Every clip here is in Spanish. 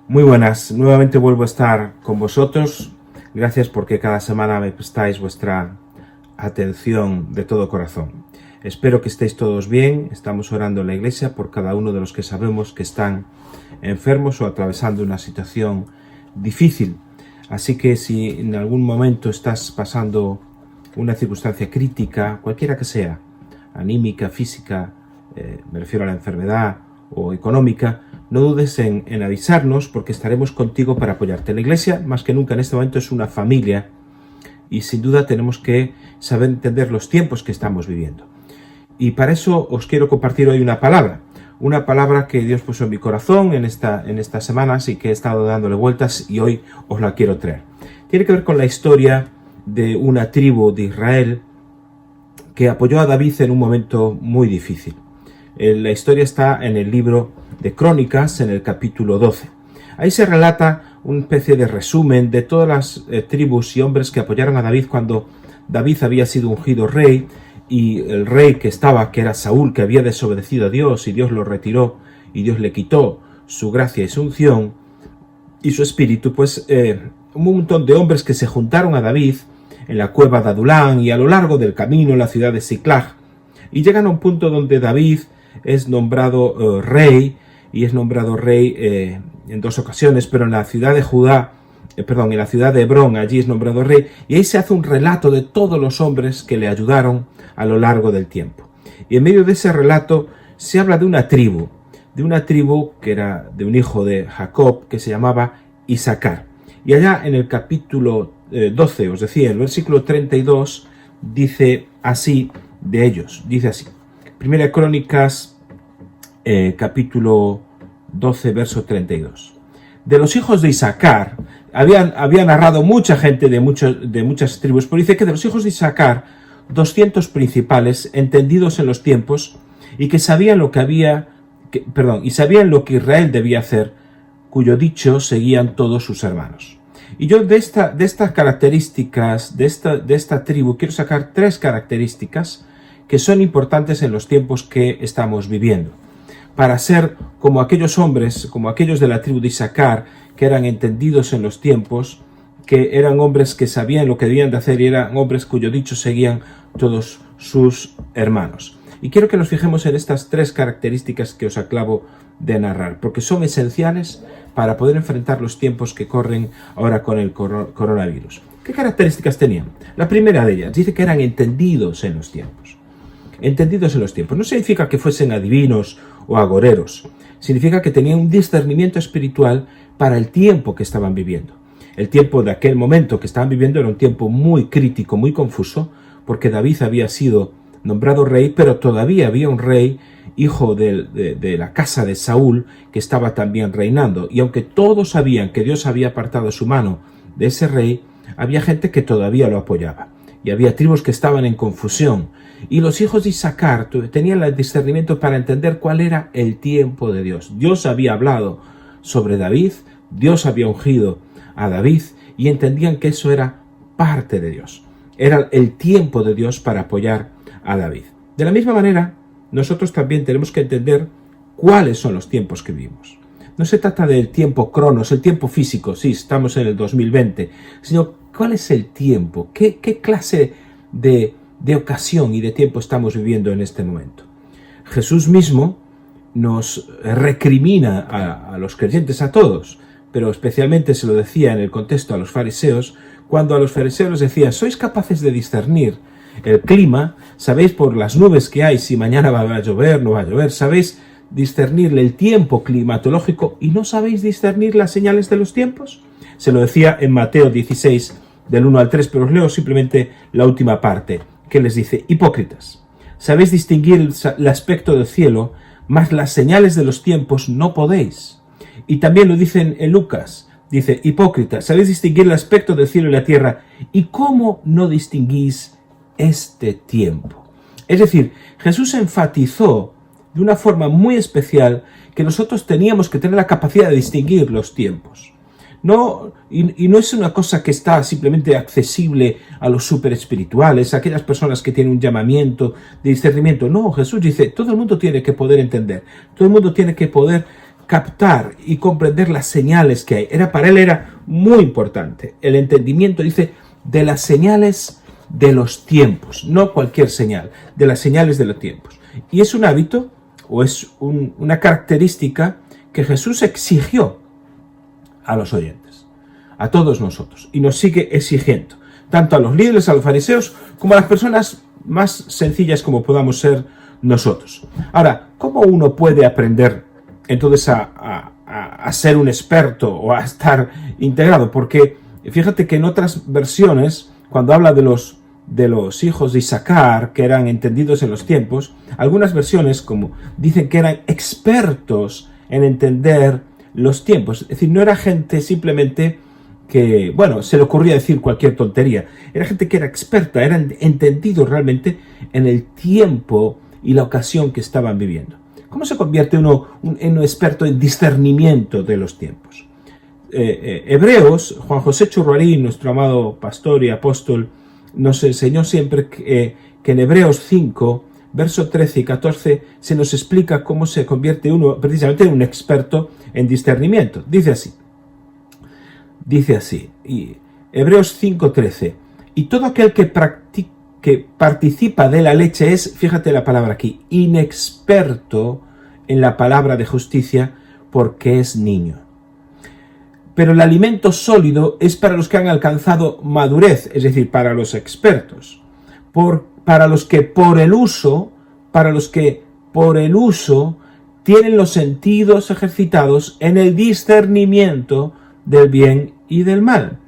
Muy buenas, nuevamente vuelvo a estar con vosotros. Gracias porque cada semana me prestáis vuestra atención de todo corazón. Espero que estéis todos bien. Estamos orando en la iglesia por cada uno de los que sabemos que están enfermos o atravesando una situación difícil. Así que si en algún momento estás pasando una circunstancia crítica, cualquiera que sea, anímica, física, me refiero a la enfermedad o económica, no dudes en avisarnos porque estaremos contigo para apoyarte. La iglesia, más que nunca en este momento, es una familia y sin duda tenemos que saber entender los tiempos que estamos viviendo. Y para eso os quiero compartir hoy una palabra que Dios puso en mi corazón en estas semanas y que he estado dándole vueltas y hoy os la quiero traer. Tiene que ver con la historia de una tribu de Israel que apoyó a David en un momento muy difícil. La historia está en el libro de Crónicas, en el capítulo 12. Ahí se relata una especie de resumen de todas las tribus y hombres que apoyaron a David cuando David había sido ungido rey y el rey que era Saúl, que había desobedecido a Dios y Dios lo retiró y Dios le quitó su gracia y su unción y su espíritu, un montón de hombres que se juntaron a David en la cueva de Adulán y a lo largo del camino en la ciudad de Siclag y llegan a un punto donde David es nombrado rey, y es nombrado rey en dos ocasiones, pero en la ciudad de en la ciudad de Hebrón, allí es nombrado rey, y ahí se hace un relato de todos los hombres que le ayudaron a lo largo del tiempo. Y en medio de ese relato se habla de una tribu que era de un hijo de Jacob, que se llamaba Isacar. Y allá en el capítulo 12, os decía, el versículo 32, dice así de ellos, dice así. Primera Crónicas, capítulo 12, verso 32. De los hijos de Isacar, había narrado mucha gente de muchas tribus, pero dice que de los hijos de Isacar, 200 principales, entendidos en los tiempos, y que sabían lo que Israel debía hacer, cuyo dicho seguían todos sus hermanos. Y yo de estas características, de esta tribu, quiero sacar 3 características que son importantes en los tiempos que estamos viviendo, para ser como aquellos hombres, como aquellos de la tribu de Isacar, que eran entendidos en los tiempos, que eran hombres que sabían lo que debían de hacer y eran hombres cuyo dicho seguían todos sus hermanos. Y quiero que nos fijemos en estas 3 características que os acabo de narrar, porque son esenciales para poder enfrentar los tiempos que corren ahora con el coronavirus. ¿Qué características tenían? La primera de ellas dice que eran entendidos en los tiempos. Entendidos en los tiempos. No significa que fuesen adivinos o agoreros. Significa que tenían un discernimiento espiritual para el tiempo que estaban viviendo. El tiempo de aquel momento que estaban viviendo era un tiempo muy crítico, muy confuso, porque David había sido nombrado rey, pero todavía había un rey, hijo de la casa de Saúl, que estaba también reinando. Y aunque todos sabían que Dios había apartado su mano de ese rey, había gente que todavía lo apoyaba. Y había tribus que estaban en confusión. Y los hijos de Isacar tenían el discernimiento para entender cuál era el tiempo de Dios. Dios había hablado sobre David, Dios había ungido a David y entendían que eso era parte de Dios. Era el tiempo de Dios para apoyar a David. De la misma manera, nosotros también tenemos que entender cuáles son los tiempos que vivimos. No se trata del tiempo cronos, el tiempo físico, sí, estamos en el 2020, sino cuál es el tiempo, qué clase de ocasión y de tiempo estamos viviendo en este momento. Jesús mismo nos recrimina a los creyentes, a todos, pero especialmente se lo decía en el contexto a los fariseos, cuando a los fariseos les decía, sois capaces de discernir el clima, sabéis por las nubes que hay si mañana va a llover, no va a llover, sabéis discernir el tiempo climatológico y no sabéis discernir las señales de los tiempos. Se lo decía en Mateo 16, del 1 al 3, pero os leo simplemente la última parte, que les dice, hipócritas, sabéis distinguir el aspecto del cielo, mas las señales de los tiempos no podéis. Y también lo dicen en Lucas, dice, hipócritas, sabéis distinguir el aspecto del cielo y la tierra, ¿y cómo no distinguís este tiempo? Es decir, Jesús enfatizó de una forma muy especial que nosotros teníamos que tener la capacidad de distinguir los tiempos. No, y no es una cosa que está simplemente accesible a los super espirituales, a aquellas personas que tienen un llamamiento de discernimiento. No, Jesús dice, todo el mundo tiene que poder entender, todo el mundo tiene que poder captar y comprender las señales que hay. Para él era muy importante el entendimiento, dice, de las señales de los tiempos, no cualquier señal, de las señales de los tiempos. Y es un hábito o es una característica que Jesús exigió a los oyentes, a todos nosotros, y nos sigue exigiendo, tanto a los líderes, a los fariseos, como a las personas más sencillas como podamos ser nosotros. Ahora, ¿cómo uno puede aprender entonces a ser un experto o a estar integrado? Porque fíjate que en otras versiones, cuando habla de los hijos de Isaacar, que eran entendidos en los tiempos, algunas versiones como dicen que eran expertos en entender los tiempos. Es decir, no era gente simplemente que, bueno, se le ocurría decir cualquier tontería. Era gente que era experta, eran entendidos realmente en el tiempo y la ocasión que estaban viviendo. ¿Cómo se convierte uno en un experto en discernimiento de los tiempos? Hebreos, Juan José Churruarín, nuestro amado pastor y apóstol, nos enseñó siempre que en Hebreos 5, verso 13 y 14, se nos explica cómo se convierte uno precisamente en un experto en discernimiento. Dice así, y Hebreos 5:13, y todo aquel que participa de la leche es, fíjate la palabra aquí, inexperto en la palabra de justicia porque es niño. Pero el alimento sólido es para los que han alcanzado madurez, es decir, para los expertos, para los que por el uso tienen los sentidos ejercitados en el discernimiento del bien y del mal.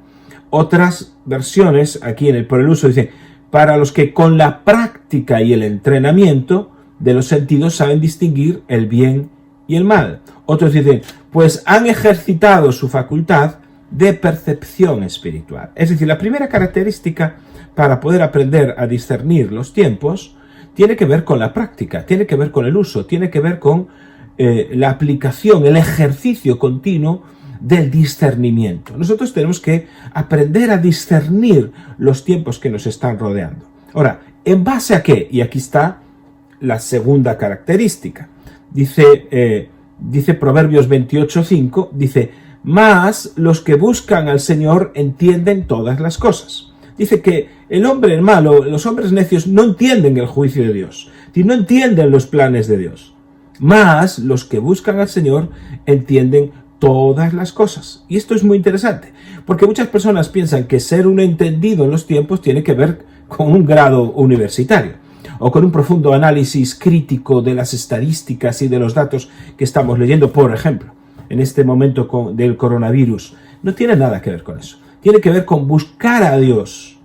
Otras versiones, aquí por el uso, dicen, para los que con la práctica y el entrenamiento de los sentidos saben distinguir el bien y el mal. Otros dicen, pues han ejercitado su facultad de percepción espiritual. Es decir, la primera característica para poder aprender a discernir los tiempos tiene que ver con la práctica, tiene que ver con el uso, tiene que ver con la aplicación, el ejercicio continuo del discernimiento. Nosotros tenemos que aprender a discernir los tiempos que nos están rodeando. Ahora, ¿en base a qué? Y aquí está la segunda característica. Dice Proverbios 28:5, dice, mas los que buscan al Señor entienden todas las cosas. Dice que el hombre malo, los hombres necios no entienden el juicio de Dios, no entienden los planes de Dios. Mas los que buscan al Señor entienden todas las cosas. Y esto es muy interesante, porque muchas personas piensan que ser un entendido en los tiempos tiene que ver con un grado universitario o con un profundo análisis crítico de las estadísticas y de los datos que estamos leyendo, por ejemplo, en este momento del coronavirus. No tiene nada que ver con eso. Tiene que ver con buscar a Dios.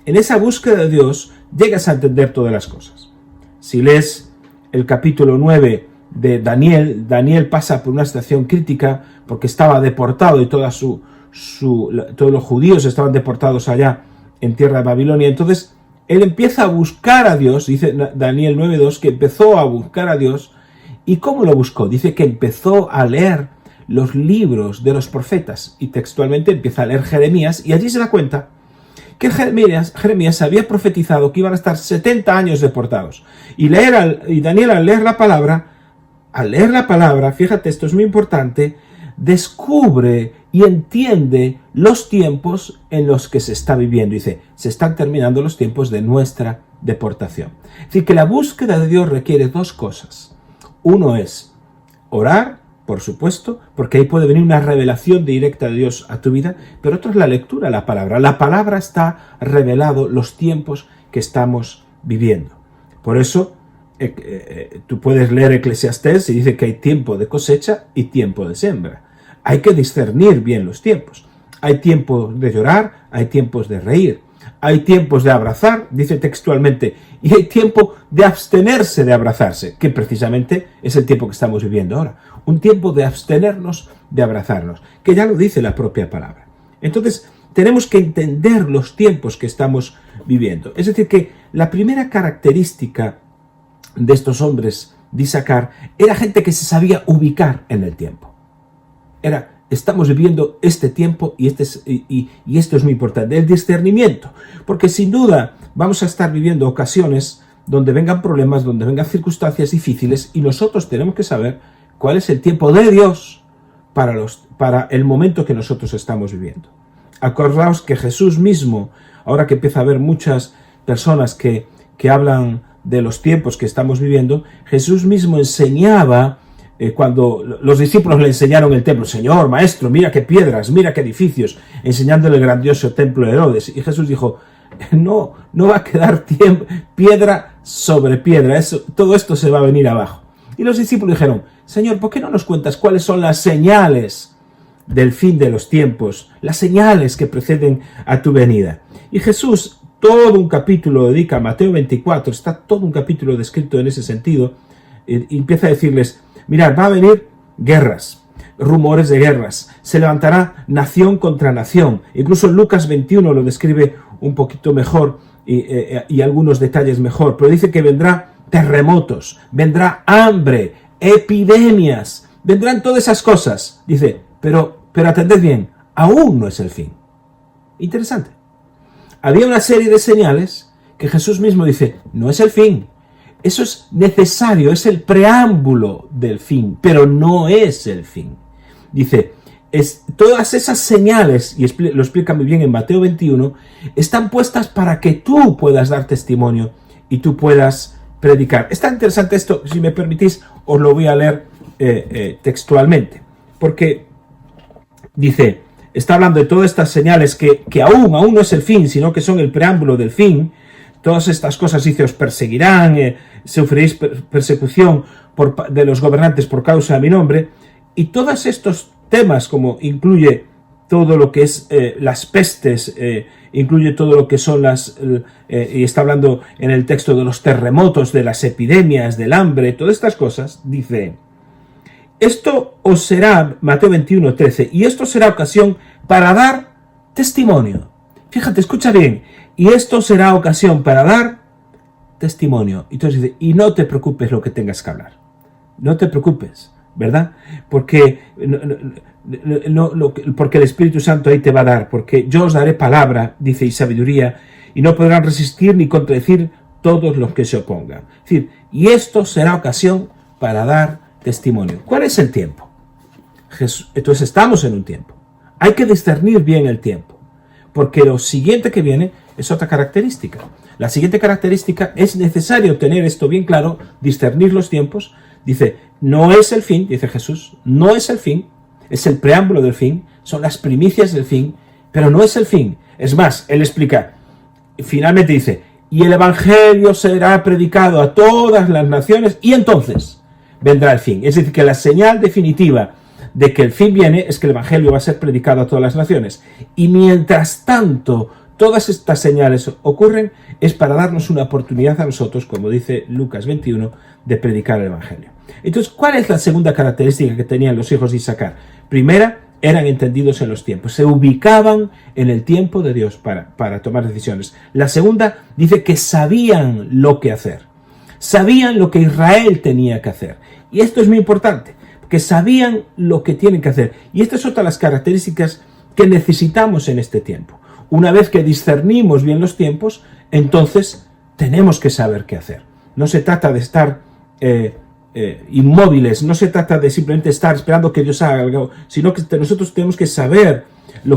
En esa búsqueda de Dios llegas a entender todas las cosas. Si lees el capítulo 9 de Daniel pasa por una situación crítica porque estaba deportado y todos los judíos estaban deportados allá en tierra de Babilonia. Entonces, él empieza a buscar a Dios, dice Daniel 9:2, que empezó a buscar a Dios. ¿Y cómo lo buscó? Dice que empezó a leer los libros de los profetas y textualmente empieza a leer Jeremías y allí se da cuenta que Jeremías había profetizado que iban a estar 70 años deportados. Y Daniel al leer la palabra, fíjate, esto es muy importante, descubre y entiende los tiempos en los que se está viviendo. Dice, se están terminando los tiempos de nuestra deportación. Es decir, que la búsqueda de Dios requiere dos cosas. Uno es orar, por supuesto, porque ahí puede venir una revelación directa de Dios a tu vida, pero otro es la lectura de la palabra. La palabra está revelado los tiempos que estamos viviendo. Por eso, tú puedes leer Eclesiastés y dice que hay tiempo de cosecha y tiempo de siembra. Hay que discernir bien los tiempos. Hay tiempos de llorar, hay tiempos de reír, hay tiempos de abrazar, dice textualmente, y hay tiempo de abstenerse de abrazarse, que precisamente es el tiempo que estamos viviendo ahora. Un tiempo de abstenernos de abrazarnos, que ya lo dice la propia palabra. Entonces, tenemos que entender los tiempos que estamos viviendo. Es decir, que la primera característica de estos hombres de Isaacar era gente que se sabía ubicar en el tiempo. Estamos viviendo este tiempo y esto es muy importante, el discernimiento, porque sin duda vamos a estar viviendo ocasiones donde vengan problemas, donde vengan circunstancias difíciles y nosotros tenemos que saber cuál es el tiempo de Dios para el momento que nosotros estamos viviendo. Acordaos que Jesús mismo, ahora que empieza a haber muchas personas que hablan de los tiempos que estamos viviendo, Jesús mismo enseñaba, cuando los discípulos le enseñaron el templo, Señor, Maestro, mira qué piedras, mira qué edificios, enseñándole el grandioso templo de Herodes. Y Jesús dijo, no va a quedar piedra sobre piedra, todo esto se va a venir abajo. Y los discípulos dijeron, Señor, ¿por qué no nos cuentas cuáles son las señales del fin de los tiempos, las señales que preceden a tu venida? Y Jesús, todo un capítulo dedica a Mateo 24, está todo un capítulo descrito en ese sentido, y empieza a decirles, mirad, va a venir guerras, rumores de guerras, se levantará nación contra nación. Incluso Lucas 21 lo describe un poquito mejor y algunos detalles mejor, pero dice que vendrá terremotos, vendrá hambre, epidemias, vendrán todas esas cosas. Dice, pero atended bien, aún no es el fin. Interesante. Había una serie de señales que Jesús mismo dice, no es el fin. Eso es necesario, es el preámbulo del fin, pero no es el fin. Dice, todas esas señales, y lo explica muy bien en Mateo 21, están puestas para que tú puedas dar testimonio y tú puedas predicar. Está interesante esto, si me permitís, os lo voy a leer textualmente, porque dice, está hablando de todas estas señales que aún no es el fin, sino que son el preámbulo del fin. Todas estas cosas, dice, os perseguirán, sufriréis persecución de los gobernantes por causa de mi nombre, y todos estos temas, como incluye todo lo que es las pestes, incluye todo lo que son y está hablando en el texto de los terremotos, de las epidemias, del hambre, todas estas cosas, dice, esto os será, Mateo 21, 13, y esto será ocasión para dar testimonio. Fíjate, escucha bien, y esto será ocasión para dar testimonio. Entonces dice, y no te preocupes lo que tengas que hablar. No te preocupes, ¿verdad? Porque porque el Espíritu Santo ahí te va a dar, porque yo os daré palabra, dice, y sabiduría, y no podrán resistir ni contradecir todos los que se opongan. Es decir, y esto será ocasión para dar testimonio. ¿Cuál es el tiempo? Entonces estamos en un tiempo. Hay que discernir bien el tiempo, porque lo siguiente que viene es otra característica. La siguiente característica es necesario tener esto bien claro, discernir los tiempos. Dice, no es el fin, dice Jesús, no es el fin, es el preámbulo del fin, son las primicias del fin, pero no es el fin. Es más, él explica, finalmente dice, y el evangelio será predicado a todas las naciones, y entonces vendrá el fin. Es decir, que la señal definitiva de que el fin viene es que el evangelio va a ser predicado a todas las naciones. Y mientras tanto, todas estas señales ocurren, es para darnos una oportunidad a nosotros, como dice Lucas 21, de predicar el evangelio. Entonces, ¿cuál es la segunda característica que tenían los hijos de Isaacar? Primera, eran entendidos en los tiempos, se ubicaban en el tiempo de Dios para tomar decisiones. La segunda dice que sabían lo que hacer, sabían lo que Israel tenía que hacer. Y esto es muy importante, que sabían lo que tienen que hacer. Y estas son todas las características que necesitamos en este tiempo. Una vez que discernimos bien los tiempos, entonces tenemos que saber qué hacer. No se trata de estar inmóviles, no se trata de simplemente estar esperando que Dios haga algo, sino que nosotros tenemos que saber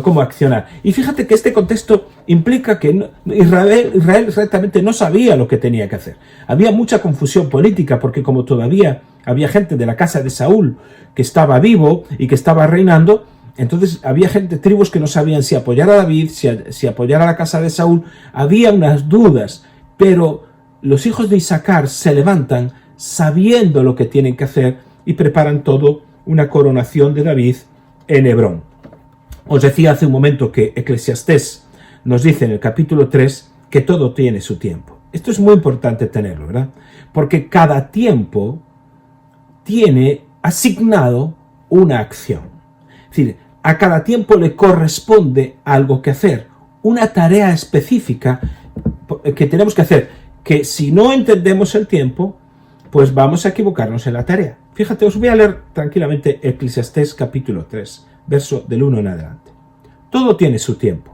cómo accionar. Y fíjate que este contexto implica que Israel exactamente no sabía lo que tenía que hacer. Había mucha confusión política, porque como todavía había gente de la casa de Saúl que estaba vivo y que estaba reinando, entonces había tribus que no sabían si apoyar a David, si apoyar a la casa de Saúl. Había unas dudas, pero los hijos de Isaacar se levantan sabiendo lo que tienen que hacer y preparan todo una coronación de David en Hebrón. Os decía hace un momento que Eclesiastés nos dice en el capítulo 3 que todo tiene su tiempo. Esto es muy importante tenerlo, ¿verdad? Porque cada tiempo tiene asignado una acción. Es decir, a cada tiempo le corresponde algo que hacer, una tarea específica que tenemos que hacer, que si no entendemos el tiempo, pues vamos a equivocarnos en la tarea. Fíjate, os voy a leer tranquilamente Eclesiastés capítulo 3, verso del 1 en adelante. Todo tiene su tiempo,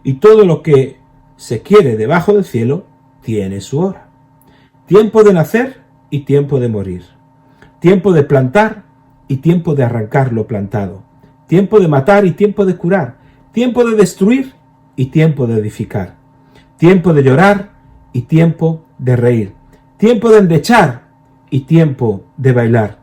y todo lo que se quiere debajo del cielo tiene su hora. Tiempo de nacer y tiempo de morir. Tiempo de plantar y tiempo de arrancar lo plantado, tiempo de matar y tiempo de curar, tiempo de destruir y tiempo de edificar, tiempo de llorar y tiempo de reír, tiempo de endechar y tiempo de bailar,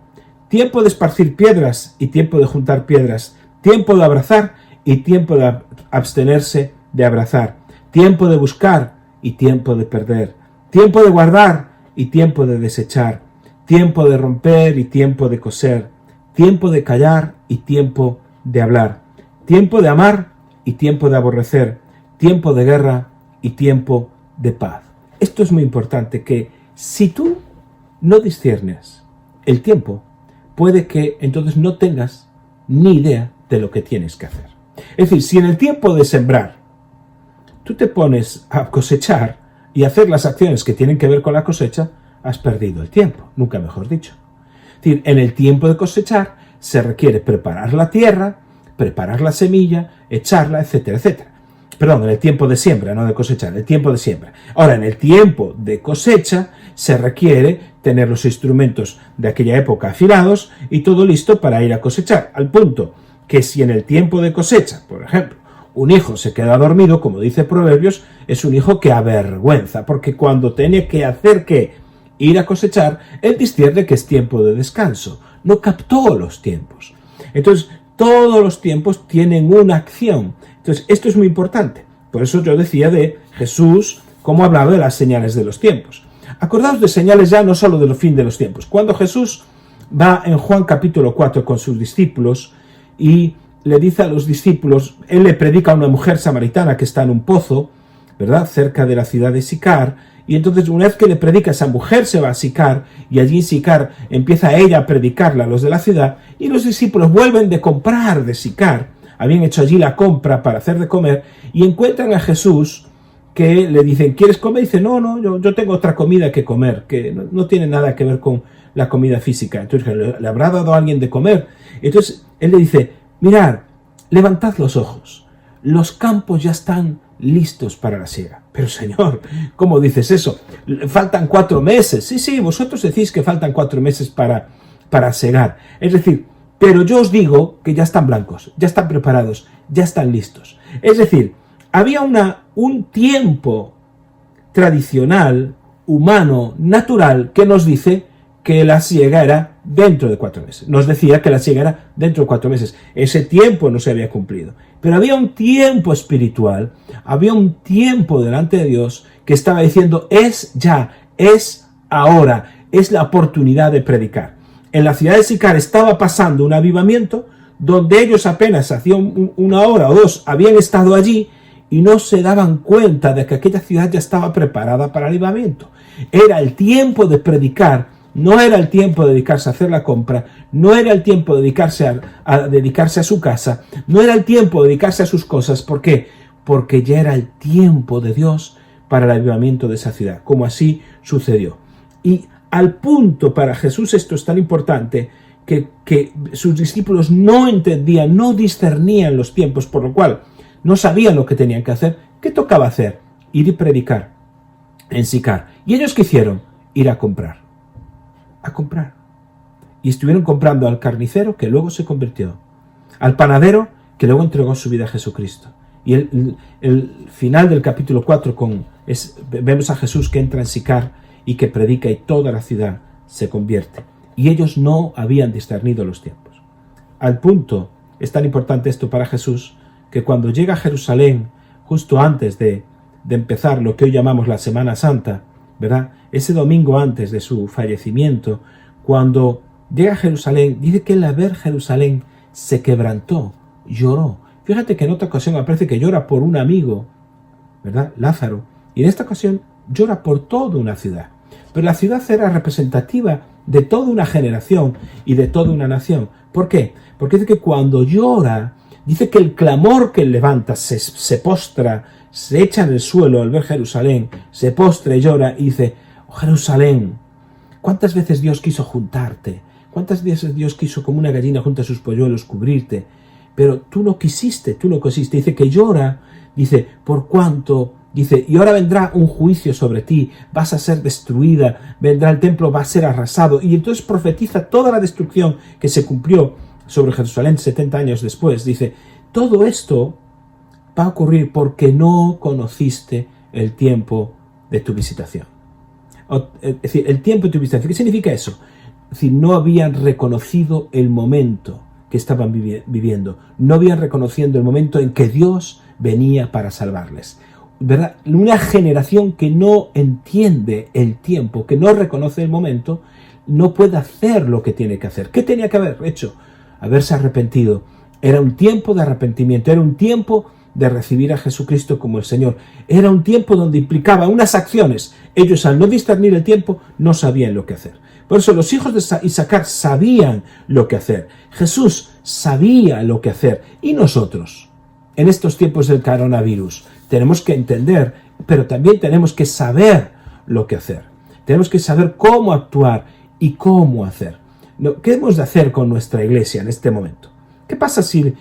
tiempo de esparcir piedras y tiempo de juntar piedras, tiempo de abrazar y tiempo de abstenerse de abrazar, tiempo de buscar y tiempo de perder, tiempo de guardar y tiempo de desechar, tiempo de romper y tiempo de coser, tiempo de callar y tiempo de hablar, tiempo de amar y tiempo de aborrecer, tiempo de guerra y tiempo de paz. Esto es muy importante, que si tú no disciernes el tiempo, puede que entonces no tengas ni idea de lo que tienes que hacer. Es decir, si en el tiempo de sembrar tú te pones a cosechar y hacer las acciones que tienen que ver con la cosecha, has perdido el tiempo, nunca mejor dicho. Es decir, en el tiempo de cosechar se requiere preparar la tierra, preparar la semilla, echarla, etcétera, etcétera. Perdón, en el tiempo de siembra, no de cosechar, en el tiempo de siembra. Ahora, en el tiempo de cosecha se requiere tener los instrumentos de aquella época afilados y todo listo para ir a cosechar, al punto que si en el tiempo de cosecha, por ejemplo, un hijo se queda dormido, como dice Proverbios, es un hijo que avergüenza, porque cuando tiene que hacer que ir a cosechar, él discierne que es tiempo de descanso, no captó los tiempos. Entonces, todos los tiempos tienen una acción. Entonces, esto es muy importante. Por eso yo decía de Jesús, cómo hablaba de las señales de los tiempos. Acordaos de señales ya no solo del fin de los tiempos. Cuando Jesús va en Juan capítulo 4 con sus discípulos y le dice a los discípulos, él le predica a una mujer samaritana que está en un pozo, ¿verdad?, cerca de la ciudad de Sicar, y entonces una vez que le predica, esa mujer se va a Sicar, y allí en Sicar empieza ella a predicarle a los de la ciudad, y los discípulos vuelven de comprar de Sicar, habían hecho allí la compra para hacer de comer, y encuentran a Jesús, que le dicen, ¿quieres comer? Y dice, no, yo tengo otra comida que comer, que no tiene nada que ver con la comida física. Entonces, ¿le habrá dado a alguien de comer? Entonces, él le dice, mirad, levantad los ojos, los campos ya están listos para la siega. Pero Señor, ¿cómo dices eso? Faltan 4 meses. Sí, vosotros decís que faltan 4 meses para segar. Es decir, pero yo os digo que ya están blancos, ya están preparados, ya están listos. Es decir, había un tiempo tradicional, humano, natural, que nos dice que la siega era dentro de 4 meses. Nos decía que la siega era dentro de 4 meses. Ese tiempo no se había cumplido. Pero había un tiempo espiritual, había un tiempo delante de Dios que estaba diciendo, es ya, es ahora, es la oportunidad de predicar. En la ciudad de Sicar estaba pasando un avivamiento donde ellos apenas hacían 1 hora o 2, habían estado allí y no se daban cuenta de que aquella ciudad ya estaba preparada para el avivamiento. Era el tiempo de predicar. No era el tiempo de dedicarse a hacer la compra, no era el tiempo de dedicarse a su casa, no era el tiempo de dedicarse a sus cosas. ¿Por qué? Porque ya era el tiempo de Dios para el avivamiento de esa ciudad, como así sucedió. Y al punto, para Jesús esto es tan importante, que sus discípulos no entendían, no discernían los tiempos, por lo cual no sabían lo que tenían que hacer. ¿Qué tocaba hacer? Ir y predicar en Sicar. ¿Y ellos qué hicieron? Ir a comprar. Y estuvieron comprando al carnicero, que luego se convirtió, al panadero, que luego entregó su vida a Jesucristo. Y el final del capítulo 4 vemos a Jesús que entra en Sicar y que predica y toda la ciudad se convierte. Y ellos no habían discernido los tiempos. Al punto, es tan importante esto para Jesús, que cuando llega a Jerusalén, justo antes de empezar lo que hoy llamamos la Semana Santa, ¿verdad?, ese domingo antes de su fallecimiento, cuando llega a Jerusalén, dice que al ver Jerusalén se quebrantó, lloró. Fíjate que en otra ocasión aparece que llora por un amigo, ¿verdad?, Lázaro, y en esta ocasión llora por toda una ciudad. Pero la ciudad era representativa de toda una generación y de toda una nación. ¿Por qué? Porque dice que cuando llora, dice que el clamor que él levanta se postra, se echa en el suelo al ver Jerusalén, se postra y llora y dice, oh Jerusalén, ¿cuántas veces Dios quiso juntarte? ¿Cuántas veces Dios quiso como una gallina junta sus polluelos cubrirte? Pero tú no quisiste, tú no quisiste. Dice que llora, dice, por cuanto Dice, y ahora vendrá un juicio sobre ti, vas a ser destruida, vendrá el templo, va a ser arrasado. Y entonces profetiza toda la destrucción que se cumplió sobre Jerusalén 70 años después. Dice, todo esto va a ocurrir porque no conociste el tiempo de tu visitación. Es decir, el tiempo de tu visitación. ¿Qué significa eso? Es decir, no habían reconocido el momento que estaban viviendo. No habían reconocido el momento en que Dios venía para salvarles. ¿Verdad? Una generación que no entiende el tiempo, que no reconoce el momento, no puede hacer lo que tiene que hacer. ¿Qué tenía que haber hecho? Haberse arrepentido. Era un tiempo de arrepentimiento, era un tiempo de recibir a Jesucristo como el Señor. Era un tiempo donde implicaba unas acciones. Ellos, al no discernir el tiempo, no sabían lo que hacer. Por eso los hijos de Isaacar sabían lo que hacer. Jesús sabía lo que hacer. Y nosotros, en estos tiempos del coronavirus, tenemos que entender, pero también tenemos que saber lo que hacer. Tenemos que saber cómo actuar y cómo hacer. ¿Qué hemos de hacer con nuestra iglesia en este momento? ¿Qué pasa si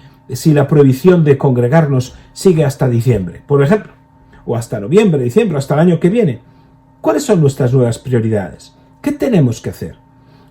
la prohibición de congregarnos sigue hasta diciembre, por ejemplo? O hasta noviembre, diciembre, hasta el año que viene. ¿Cuáles son nuestras nuevas prioridades? ¿Qué tenemos que hacer?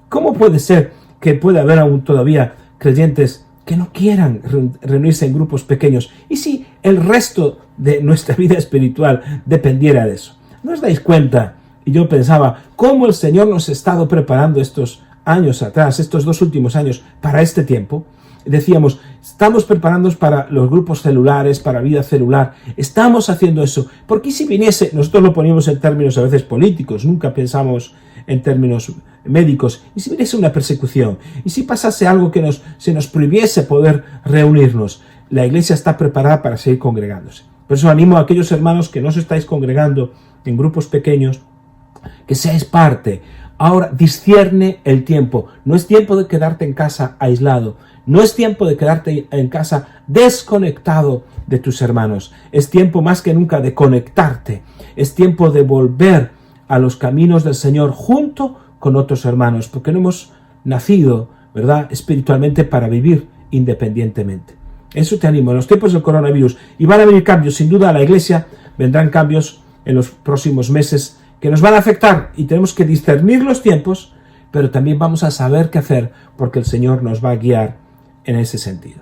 ¿Cómo puede ser que pueda haber aún todavía creyentes que no quieran reunirse en grupos pequeños? ¿Y si el resto de nuestra vida espiritual dependiera de eso? ¿No os dais cuenta? Y yo pensaba, ¿cómo el Señor nos ha estado preparando estos años atrás, estos 2 últimos años, para este tiempo? Decíamos, estamos preparándonos para los grupos celulares, para vida celular, estamos haciendo eso, porque si viniese, nosotros lo poníamos en términos a veces políticos, nunca pensamos en términos médicos, y si viniese una persecución, y si pasase algo que se nos prohibiese poder reunirnos, la iglesia está preparada para seguir congregándose. Por eso animo a aquellos hermanos que no os estáis congregando en grupos pequeños, que seáis parte. Ahora, discierne el tiempo. No es tiempo de quedarte en casa aislado. No es tiempo de quedarte en casa desconectado de tus hermanos. Es tiempo más que nunca de conectarte. Es tiempo de volver a los caminos del Señor junto con otros hermanos, porque no hemos nacido, ¿verdad?, espiritualmente para vivir independientemente. Eso te animo. En los tiempos del coronavirus, y van a venir cambios, sin duda a la iglesia vendrán cambios en los próximos meses que nos van a afectar, y tenemos que discernir los tiempos, pero también vamos a saber qué hacer, porque el Señor nos va a guiar en ese sentido.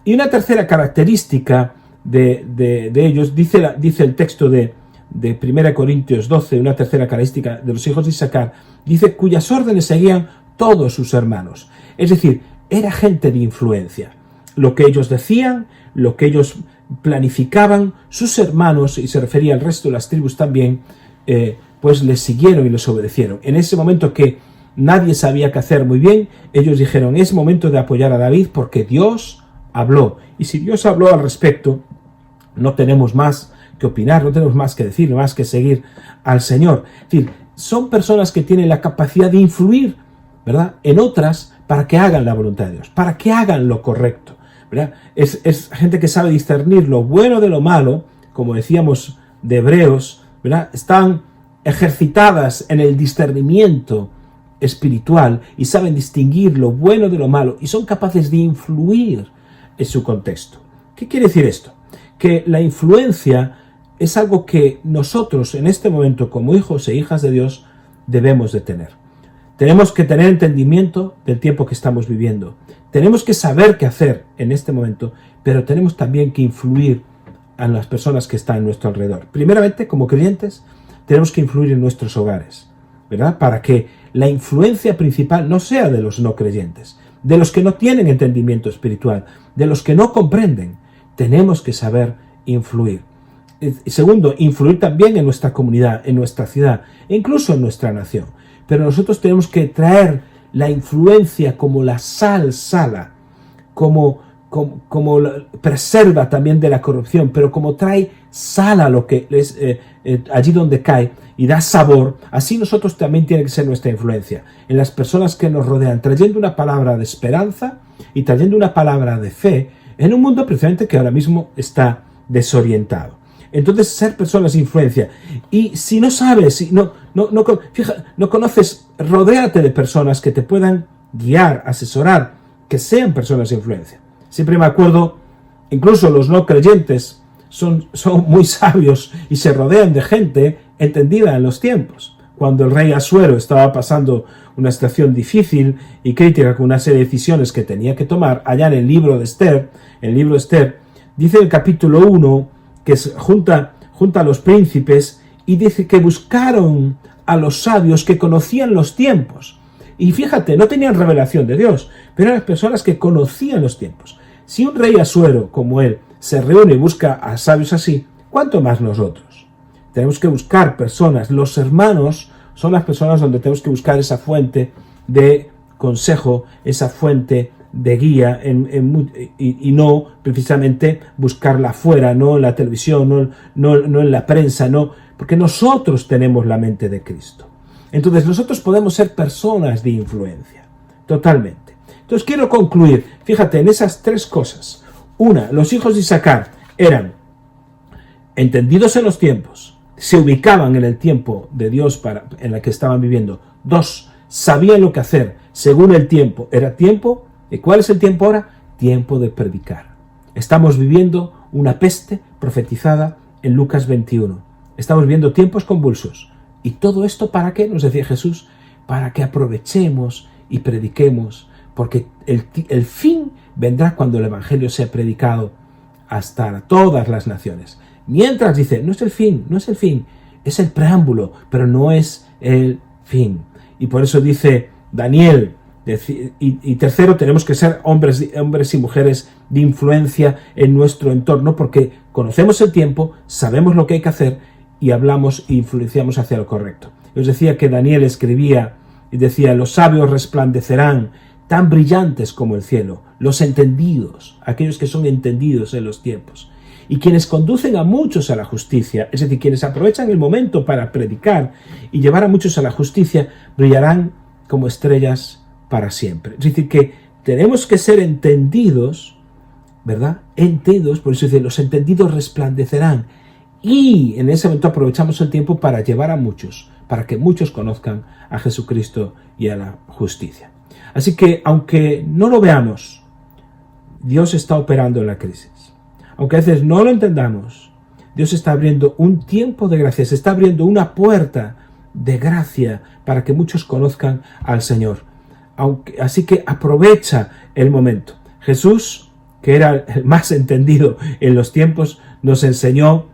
Y una tercera característica de ellos, dice el texto de 1 Corintios 12, una tercera característica de los hijos de Isaacar, dice, cuyas órdenes seguían todos sus hermanos. Es decir, era gente de influencia. Lo que ellos decían, lo que ellos planificaban, sus hermanos, y se refería al resto de las tribus también, pues les siguieron y les obedecieron. En ese momento que nadie sabía qué hacer muy bien, ellos dijeron, es momento de apoyar a David porque Dios habló. Y si Dios habló al respecto, no tenemos más que opinar, no tenemos más que decir, más que seguir al Señor. Es decir, son personas que tienen la capacidad de influir, ¿verdad?, en otras para que hagan la voluntad de Dios, para que hagan lo correcto, ¿verdad? Es gente que sabe discernir lo bueno de lo malo, como decíamos de Hebreos, ¿verdad? Están ejercitadas en el discernimiento espiritual y saben distinguir lo bueno de lo malo y son capaces de influir en su contexto. ¿Qué quiere decir esto? Que la influencia es algo que nosotros en este momento como hijos e hijas de Dios debemos de tener. Tenemos que tener entendimiento del tiempo que estamos viviendo. Tenemos que saber qué hacer en este momento, pero tenemos también que influir a las personas que están a nuestro alrededor. Primeramente, como creyentes, tenemos que influir en nuestros hogares, ¿verdad? Para que la influencia principal no sea de los no creyentes, de los que no tienen entendimiento espiritual, de los que no comprenden. Tenemos que saber influir. Segundo, influir también en nuestra comunidad, en nuestra ciudad, e incluso en nuestra nación. Pero nosotros tenemos que traer la influencia como la sal sala, como preserva también de la corrupción, pero como trae sal a lo que es allí donde cae y da sabor, así nosotros también tiene que ser nuestra influencia en las personas que nos rodean, trayendo una palabra de esperanza y trayendo una palabra de fe en un mundo precisamente que ahora mismo está desorientado. Entonces, ser personas de influencia. Y si no sabes, si no conoces, rodéate de personas que te puedan guiar, asesorar, que sean personas de influencia. Siempre me acuerdo, incluso los no creyentes son muy sabios y se rodean de gente entendida en los tiempos. Cuando el rey Asuero estaba pasando una situación difícil y crítica con una serie de decisiones que tenía que tomar, allá en el libro de Esther, dice en el capítulo 1 que junta a los príncipes y dice que buscaron a los sabios que conocían los tiempos. Y fíjate, no tenían revelación de Dios, pero eran personas que conocían los tiempos. Si un rey Asuero como él se reúne y busca a sabios así, ¿cuánto más nosotros? Tenemos que buscar personas. Los hermanos son las personas donde tenemos que buscar esa fuente de consejo, esa fuente de guía, y no precisamente buscarla afuera, no en la televisión, no en la prensa, no, porque nosotros tenemos la mente de Cristo. Entonces nosotros podemos ser personas de influencia, totalmente. Entonces quiero concluir, fíjate, en esas tres cosas. Una, los hijos de Isaacar eran entendidos en los tiempos, se ubicaban en el tiempo de Dios en el que estaban viviendo. Dos, sabían lo que hacer según el tiempo. Era tiempo, ¿y cuál es el tiempo ahora? Tiempo de predicar. Estamos viviendo una peste profetizada en Lucas 21. Estamos viendo tiempos convulsos. ¿Y todo esto para qué? Nos decía Jesús, para que aprovechemos y prediquemos, porque el fin vendrá cuando el Evangelio sea predicado hasta todas las naciones. Mientras dice, no es el fin, es el preámbulo, pero no es el fin. Y por eso dice Daniel, y tercero, tenemos que ser hombres y mujeres de influencia en nuestro entorno, porque conocemos el tiempo, sabemos lo que hay que hacer, y hablamos e influenciamos hacia lo correcto. Os decía que Daniel escribía y decía, los sabios resplandecerán tan brillantes como el cielo, los entendidos, aquellos que son entendidos en los tiempos, y quienes conducen a muchos a la justicia, es decir, quienes aprovechan el momento para predicar y llevar a muchos a la justicia, brillarán como estrellas para siempre. Es decir, que tenemos que ser entendidos, ¿verdad? Entendidos, por eso dice, los entendidos resplandecerán. Y en ese momento aprovechamos el tiempo para llevar a muchos, para que muchos conozcan a Jesucristo y a la justicia. Así que, aunque no lo veamos, Dios está operando en la crisis. Aunque a veces no lo entendamos, Dios está abriendo un tiempo de gracia, se está abriendo una puerta de gracia para que muchos conozcan al Señor. Así que aprovecha el momento. Jesús, que era el más entendido en los tiempos, nos enseñó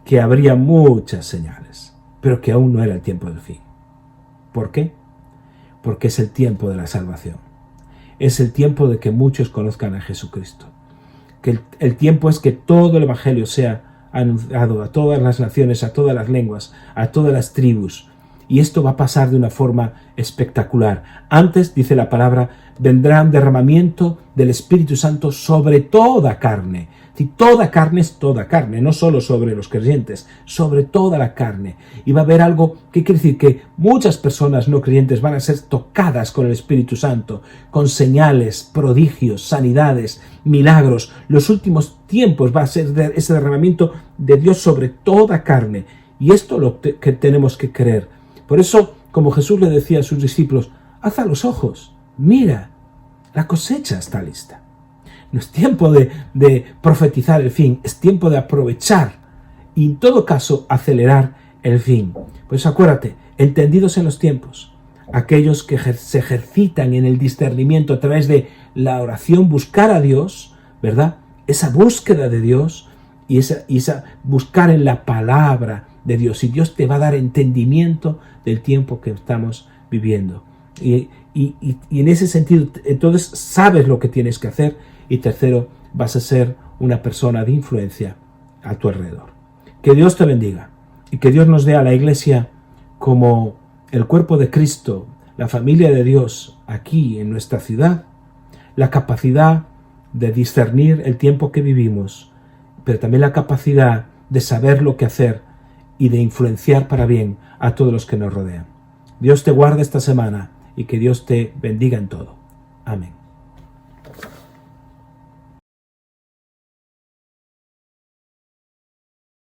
que habría muchas señales, pero que aún no era el tiempo del fin. ¿Por qué? Porque es el tiempo de la salvación. Es el tiempo de que muchos conozcan a Jesucristo. Que el tiempo es que todo el Evangelio sea anunciado a todas las naciones, a todas las lenguas, a todas las tribus. Y esto va a pasar de una forma espectacular. Antes, dice la palabra, vendrá un derramamiento del Espíritu Santo sobre toda carne. Si toda carne es toda carne, no solo sobre los creyentes, sobre toda la carne. Y va a haber algo que quiere decir que muchas personas no creyentes van a ser tocadas con el Espíritu Santo, con señales, prodigios, sanidades, milagros. Los últimos tiempos va a ser ese derramamiento de Dios sobre toda carne. Y esto es lo que tenemos que creer. Por eso, como Jesús le decía a sus discípulos, alza los ojos, mira, la cosecha está lista. No es tiempo de profetizar el fin, es tiempo de aprovechar y en todo caso acelerar el fin. Pues acuérdate, entendidos en los tiempos, aquellos que se ejercitan en el discernimiento a través de la oración, buscar a Dios, ¿verdad? Esa búsqueda de Dios y esa buscar en la palabra de Dios. Y Dios te va a dar entendimiento del tiempo que estamos viviendo. Y en ese sentido, entonces sabes lo que tienes que hacer. Y tercero, vas a ser una persona de influencia a tu alrededor. Que Dios te bendiga y que Dios nos dé a la iglesia como el cuerpo de Cristo, la familia de Dios aquí en nuestra ciudad, la capacidad de discernir el tiempo que vivimos, pero también la capacidad de saber lo que hacer y de influenciar para bien a todos los que nos rodean. Dios te guarde esta semana y que Dios te bendiga en todo. Amén.